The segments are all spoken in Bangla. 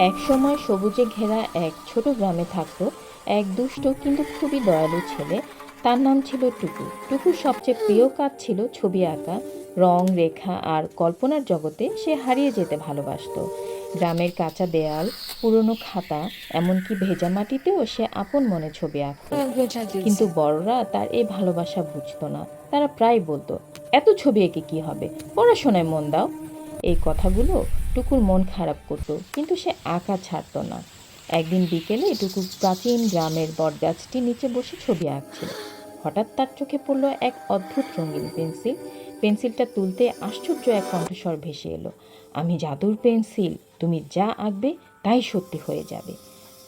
একসময় সবুজে ঘেরা এক ছোট গ্রামে থাকতো এক দুষ্ট কিন্তু খুবই দয়ালু ছেলে। তার নাম ছিল টুকু। টুকুর সবচেয়ে প্রিয় কাজ ছিল ছবি আঁকা। রং, রেখা আর কল্পনার জগতে সে হারিয়ে যেতে ভালোবাসতো। গ্রামের কাঁচা দেয়াল, পুরনো খাতা, এমনকি ভেজা মাটিতেও সে আপন মনে ছবি আঁকতো। কিন্তু বড়রা তার এই ভালোবাসা বুঝতো না। তারা প্রায় বলতো, এত ছবি এঁকে কি হবে, পড়াশোনায় মন দাও। এই কথাগুলো টুকুর মন খারাপ করতো, কিন্তু সে আঁকা ছাড়তো না। একদিন বিকেলে টুকু প্রাচীন গ্রামের বটগাছটির নিচে বসে ছবি আঁকছিল। হঠাৎ তার চোখে পড়ল এক অদ্ভুত রঙিন পেন্সিল। পেন্সিলটা তুলতে আশ্চর্য এক কণ্ঠস্বর ভেসে এলো, আমি জাদুর পেন্সিল, তুমি যা আঁকবে তাই সত্যি হয়ে যাবে।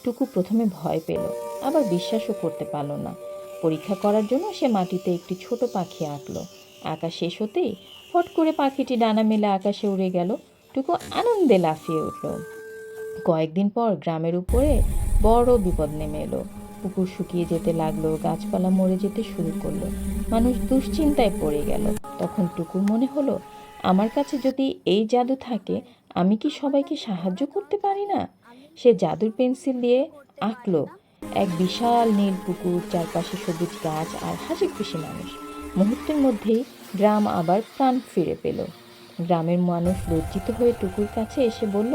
টুকু প্রথমে ভয় পেল, আবার বিশ্বাসও করতে পারল না। পরীক্ষা করার জন্য সে মাটিতে একটি ছোট পাখি আঁকল। আঁকা শেষ হতেই ফট করে পাখিটি ডানা মেলে আকাশে উড়ে গেল। টুকু আনন্দে লাফিয়ে উঠল। কয়েকদিন পর গ্রামের উপরে বড় বিপদ নেমে এলো। পুকুর শুকিয়ে যেতে লাগলো, গাছপালা মরে যেতে শুরু করলো। মানুষ দুশ্চিন্তায় পড়ে গেল। তখন টুকুর মনে হলো, আমার কাছে যদি এই জাদু থাকে, আমি কি সবাইকে সাহায্য করতে পারি না? সে জাদুর পেন্সিল দিয়ে আঁকলো এক বিশাল নীল পুকুর, চারপাশে সবুজ গাছ আর হাসি খুশি মানুষ। মুহূর্তের মধ্যেই গ্রাম আবার প্রাণ ফিরে পেল। গ্রামের মানুষ লজ্জিত হয়ে টুকুর কাছে এসে বলল,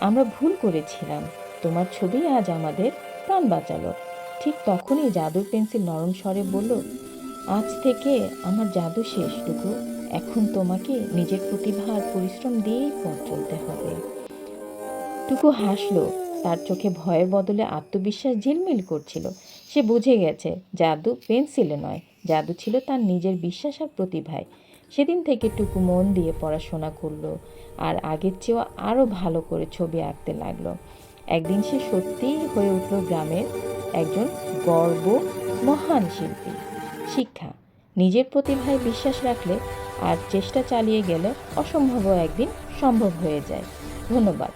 আমরা ভুল করেছিলাম, তোমার ছবি আজ আমাদের প্রাণ বাঁচালো। ঠিক তখনই জাদুর পেন্সিল নরম স্বরে বলল, আজ থেকে আমার জাদু শেষ টুকু, এখন তোমাকে নিজের প্রতিভা আর পরিশ্রম দিয়েই পথ চলতে হবে। টুকু হাসলো, তার চোখে ভয়ের বদলে আত্মবিশ্বাস ঝিলমিল করছিল। সে বুঝে গেছে জাদু পেন্সিলে নয়, জাদু ছিল তার নিজের বিশ্বাস আর প্রতিভায়। সেদিন থেকে টুকু মন দিয়ে পড়াশোনা করলো আর আগের চেয়েও আরও ভালো করে ছবি আঁকতে লাগলো। একদিন সে সত্যিই হয়ে উঠল গ্রামের একজন গর্ব মহান শিল্পী। শিক্ষা, নিজের প্রতিভায় বিশ্বাস রাখলে আর চেষ্টা চালিয়ে গেলে অসম্ভব একদিন সম্ভব হয়ে যায়। ধন্যবাদ।